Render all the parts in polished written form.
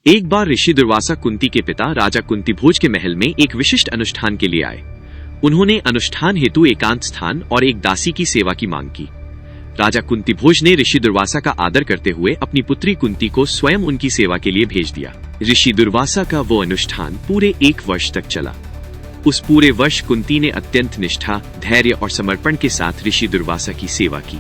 एक बार ऋषि दुर्वासा कुंती के पिता राजा कुंती भोज के महल में एक विशिष्ट अनुष्ठान के लिए आए। उन्होंने अनुष्ठान हेतु एकांत स्थान और एक दासी की सेवा की मांग की। राजा कुंती भोज ने ऋषि दुर्वासा का आदर करते हुए अपनी पुत्री कुंती को स्वयं उनकी सेवा के लिए भेज दिया। ऋषि दुर्वासा का वो अनुष्ठान पूरे 1 वर्ष तक चला। उस पूरे वर्ष कुंती ने अत्यंत निष्ठा, धैर्य और समर्पण के साथ ऋषि दुर्वासा की सेवा की।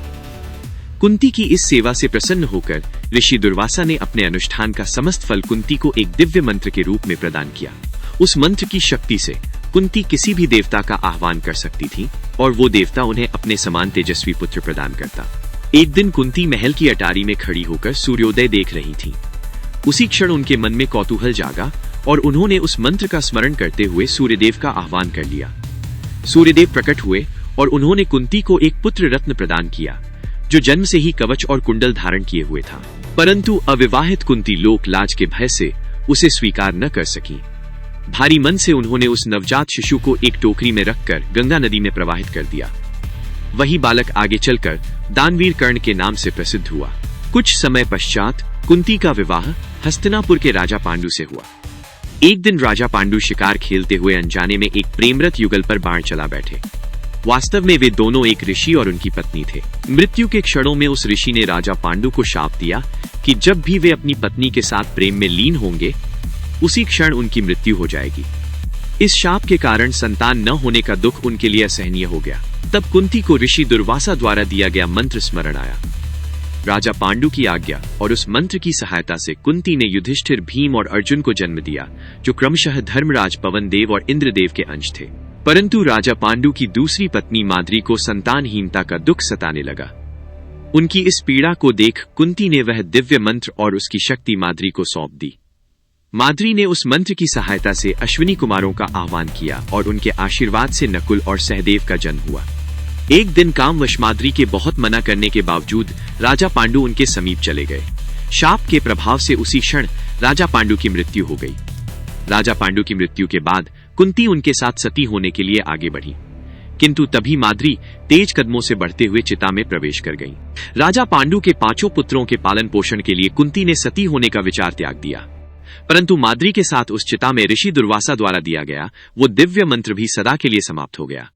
कुंती की इस सेवा से प्रसन्न होकर ऋषि दुर्वासा ने अपने अनुष्ठान का समस्त फल कुंती को एक दिव्य मंत्र के रूप में प्रदान किया। उस मंत्र की शक्ति से कुंती किसी भी देवता का आह्वान कर सकती थी और वो देवता उन्हें अपने समान तेजस्वी पुत्र प्रदान करता। एक दिन कुंती महल की अटारी में खड़ी होकर सूर्योदय देख रही थी। उसी क्षण उनके मन में कौतूहल जागा और उन्होंने उस मंत्र का स्मरण करते हुए सूर्यदेव का आह्वान कर लिया। सूर्यदेव प्रकट हुए और उन्होंने कुंती को एक पुत्र रत्न प्रदान किया, जो जन्म से ही कवच और कुंडल धारण किए हुए था। परंतु अविवाहित कुंती लोक लाज के भय से उसे स्वीकार न कर सकी। भारी मन से उन्होंने उस नवजात शिशु को एक टोकरी में रखकर गंगा नदी में प्रवाहित कर दिया। वही बालक आगे चलकर दानवीर कर्ण के नाम से प्रसिद्ध हुआ। कुछ समय पश्चात कुंती का विवाह हस्तिनापुर के राजा पांडु से हुआ। एक दिन राजा पांडु शिकार खेलते हुए अनजाने में एक प्रेमरत युगल पर बाण चला बैठे। वास्तव में वे दोनों एक ऋषि और उनकी पत्नी थे। मृत्यु के क्षणों में उस ऋषि ने राजा पांडु को शाप दिया कि जब भी वे अपनी पत्नी के साथ प्रेम में लीन होंगे, उसी क्षण उनकी मृत्यु हो जाएगी। इस शाप के कारण संतान न होने का दुख उनके लिए असहनीय हो गया। तब कुंती को ऋषि दुर्वासा द्वारा दिया गया मंत्र स्मरण आया। राजा पांडु की आज्ञा और उस मंत्र की सहायता से कुंती ने युधिष्ठिर, भीम और अर्जुन को जन्म दिया, जो क्रमशः धर्मराज, पवन देव और इंद्रदेव के अंश थे। परंतु राजा पांडु की दूसरी पत्नी माद्री को संतानहीनता का दुख सताने लगा। उनकी इस पीड़ा को देख कुंती ने वह दिव्य मंत्र और उसकी शक्ति माद्री को सौंप दी। माद्री ने उस मंत्र की सहायता से अश्विनी कुमारों का आह्वान किया और उनके आशीर्वाद से नकुल और सहदेव का जन्म हुआ। एक दिन कामवश माद्री के बहुत मना करने के बावजूद राजा पांडु उनके समीप चले गए। शाप के प्रभाव से उसी क्षण राजा पांडु की मृत्यु हो गई। राजा पांडु की मृत्यु के बाद कुंती उनके साथ सती होने के लिए आगे बढ़ी, किंतु तभी माद्री तेज कदमों से बढ़ते हुए चिता में प्रवेश कर गईं। राजा पांडु के 5 पुत्रों के पालन पोषण के लिए कुंती ने सती होने का विचार त्याग दिया। परंतु माद्री के साथ उस चिता में ऋषि दुर्वासा द्वारा दिया गया वो दिव्य मंत्र भी सदा के लिए समाप्त हो गया।